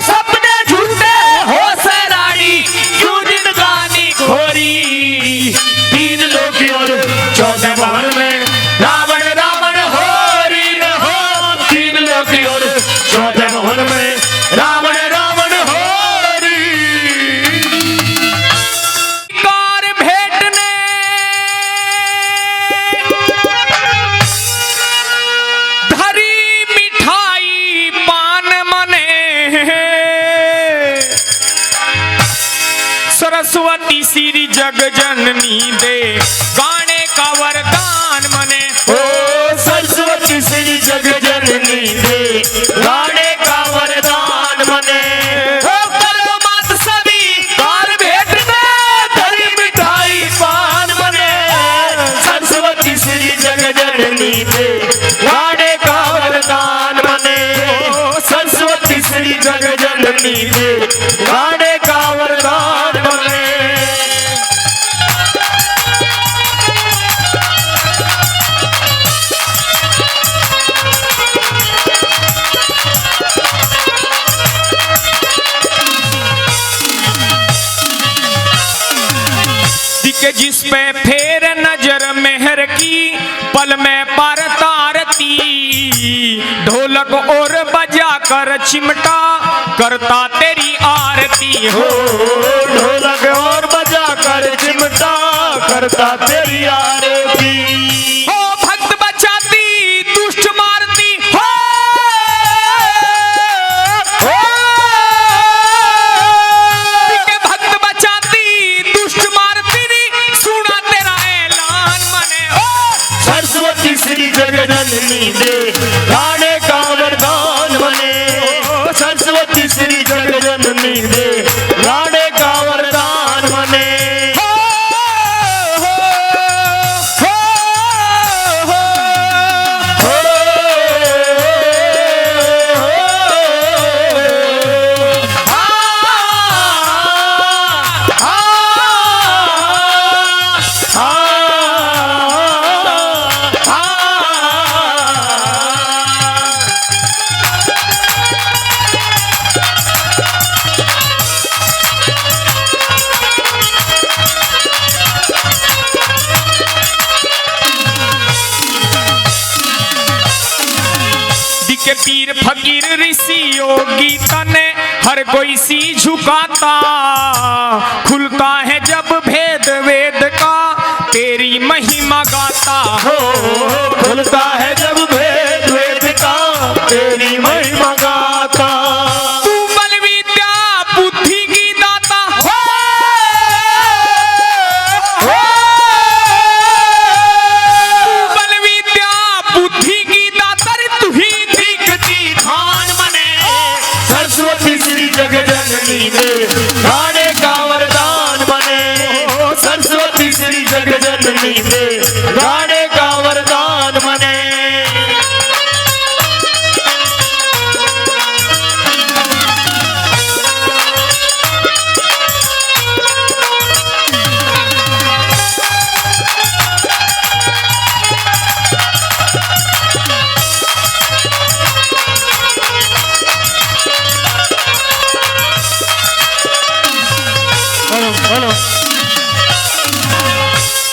सपने झूठे हो से रानी, क्यों जिंदगानी खोरी, 3 लोग और 14 भवन में रावण रावण होरी न हो, 3 लोग और 14 भवन में रावण रावण होरी। कार भेटने धरी मिठाई पान मने, सरस्वती श्री जग जननी दे गाने का वरदान मने, ओ सरस्वती श्री जग जननी दे गाने का वरदान मने। ओ करो मत सभी कार भेटने धरी मिठाई पान मने, सरस्वती श्री जग जननी दे गाने का वरदान मने, ओ सरस्वती श्री जग जननी दे गाने का वरदान मने। के जिस पे फेर नजर मेहर की, पल में पर तारती, ढोलक और बजा कर चिमटा करता तेरी आरती हो, ढोलक और बजा कर चिमटा करता तेरी आरती। हो भक्त बचाती दुष्ट मारती हो, के भक्त बचाती दुष्ट मारती, सुना तेरा ऐलान मने, सरस्वती श्री जगजननी दे गाने का वरदान बने, सरस्वती श्री जगजननी दे गाने का वरदान बने। के पीर फकीर ऋषि योगी तने हर कोई सी झुकाता, खुलता है जब भेद वेद का तेरी महिमा गाता हो, खुलता है जब भेद वेद का तेरी महिमा गाता। तू बल विद्या बुद्धि की दाता हो, तू बल विद्या बुद्धि की दाता, तू ही दिक्कती खान बने, सरस्वती श्री जगजननी दे गाने का वरदान बने, सरस्वती जननी दे गाने का वरदान मने।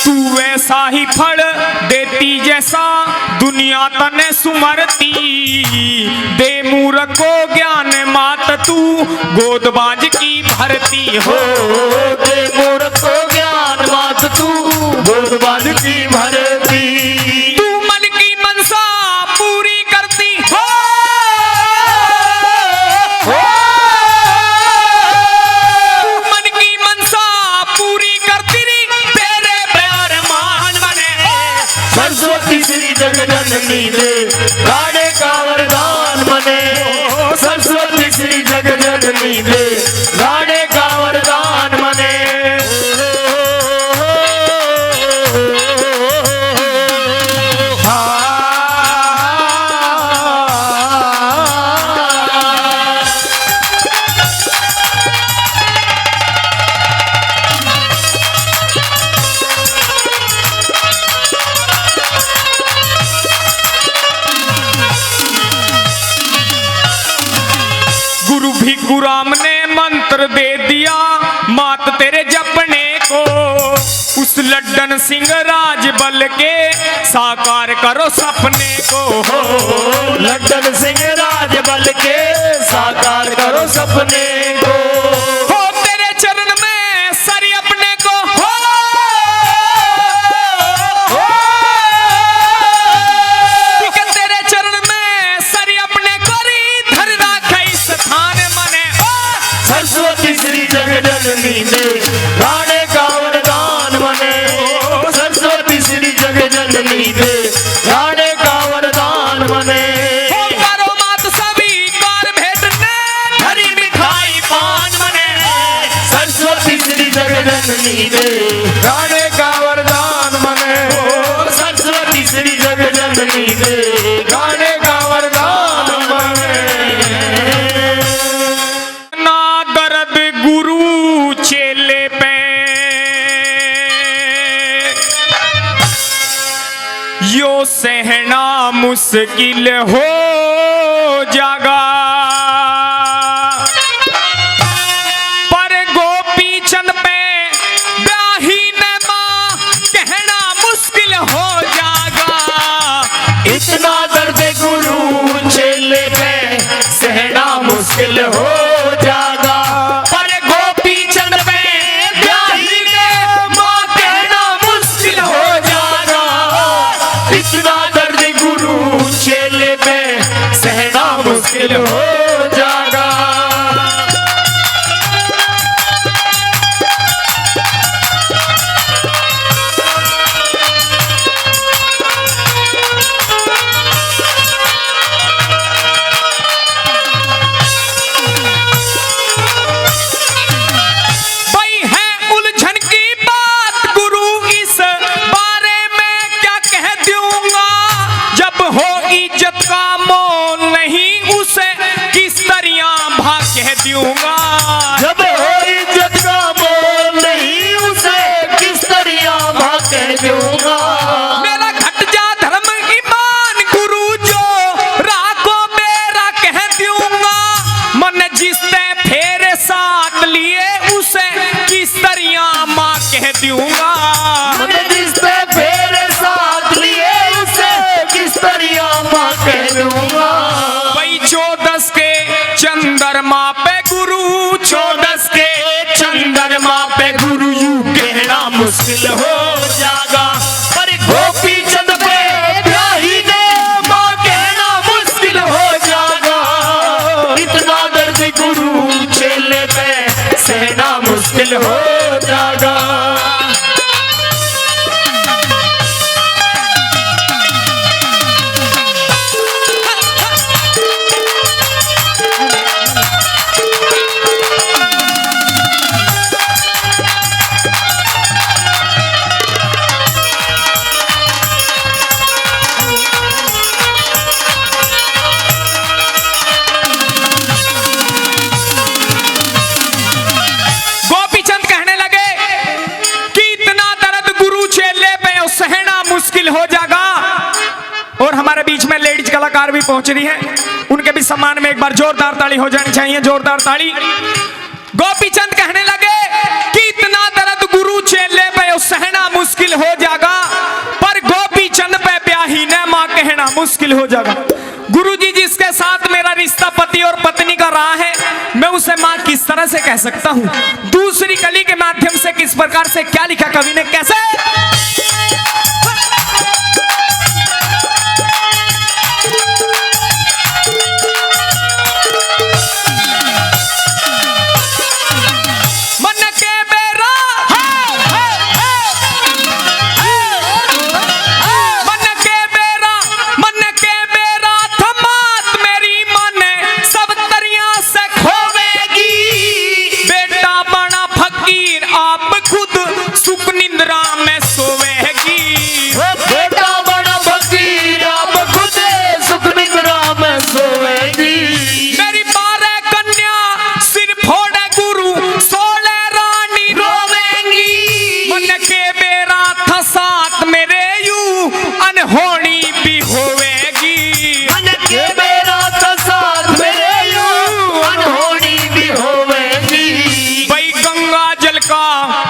तू वैसा ही फल देती जैसा दुनिया तने सुमरती, दे मूर्ख को ज्ञान मात तू गोदबाज की भरती हो। दे मूर्ख को ज्ञान मात तू गोदबाज की भरती। तू मन की मनसा पूरी करती हो, तू मन की मनसा पूरी करती री, तेरे प्यार मान बने। सरस्वती श्री जगजननी दे गाने का वरदान मने। सरस्वती श्री जगजननी दे गाने का वरदान मने। गुरु भिक्षु राम ने मंत्र दे दिया मात तेरे जपने को, उस लड्डन सिंह राज बल के साकार करो सपने को। लड्डन सिंह राज बल के साकार करो सपने को। हो तेरे चरण में सरी अपने को, हो ठीक है, तेरे चरण में सरी अपने को री, धर राखे इस स्थान मने। सरस्वती श्री जगजननी दे गाने का वरदान मने। सरस्वती श्री जगजननी दे गाने का वरदान मने। हो करो मात सभी कार भेटने, हरी मिठाई पान मने। सरस्वती श्री जगजननी दे गाने का वरदान मने। सरस्वती श्री जगजननी दे गाने का वरदान मने। ना दर्द गुरु चेले पे, यो सहना मुश्किल हो जागा। पर गोपी चंद पे ब्याही ने मां कहना मुश्किल हो जागा। इतना दर्द गुरु चेले पे सहना मुश्किल हो जागा। पर गोपी चंद पे ब्याही ने मां कहना मुश्किल हो जागा। इतना दर्द गुरु चेले पे सहना मुश्किल हो जागा। भाई है उलझन की बात गुरु इस बारे में क्या कह दूंगा। जब हो इज्जत का मोल नहीं उसे किस तरह भा कह दूंगा। जब हो इज्जत का मोल नहीं उसे किस तरह भाग कह दूंगा। मेरा घट जा धर्म ईमान गुरु जो राखो मेरा कह दूंगा। मन जिसने फेरे साथ लिए उसे किस तरह माँ कह दूंगा। मैंने जिसने फेरे साथ लिए उसे किस तरह माँ कह दूंगा। भाई 14 के चंद्रमा पे गुरु, 14 के चंद्रमा पे गुरु यूं कहना मुश्किल हो जागा। पर गोपी चंद पे ब्याही ने माँ कहना मुश्किल हो जागा। इतना दर्द गुरु चेले पे सहना मुश्किल हो जागा। कलाकार भी पहुंच रही है, उनके भी सम्मान में एक बार जोरदार ताली हो जानी चाहिए, जोरदार ताली। गोपीचंद कहने लगे कि इतना दर्द गुरु चेले पे सहना मुश्किल हो जाएगा, पर गोपीचंद पे ब्याही ने मां कहना मुश्किल हो जाएगा। गुरुजी जिसके साथ मेरा रिश्ता पति और पत्नी का रहा है, मैं उसे मां किस तरह से कह सकता हूं। दूसरी कली के माध्यम से किस प्रकार से क्या लिखा कवि ने, कैसे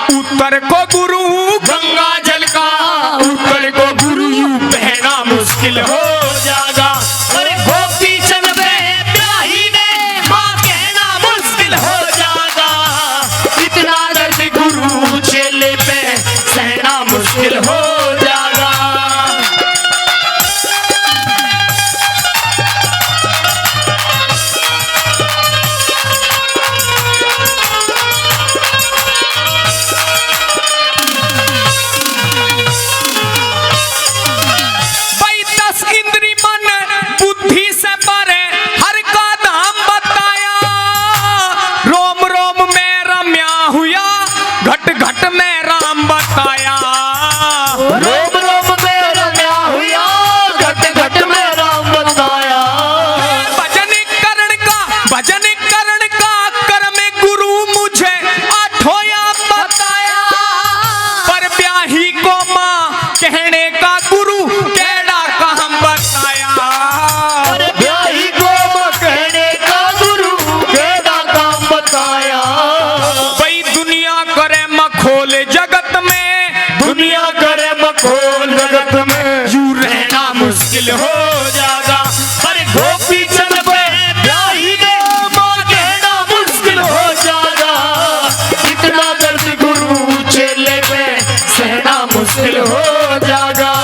उत्तर को गुरु, गंगा जल का उत्तर को गुरु बहना मुश्किल हो जाएगा। अरे गोपीचंद पे ब्याही ने मां कहना मुश्किल हो जाएगा, इतना दर्द गुरु चेले पे सहना मुश्किल हो जाएगा। मुश्किल हो जाएगा, पर गोपीचंद पे ब्याही ने मां कहना मुश्किल हो जाएगा, इतना दर्द गुरु चेले पे सहना मुश्किल हो जाएगा।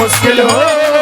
मुश्किल हो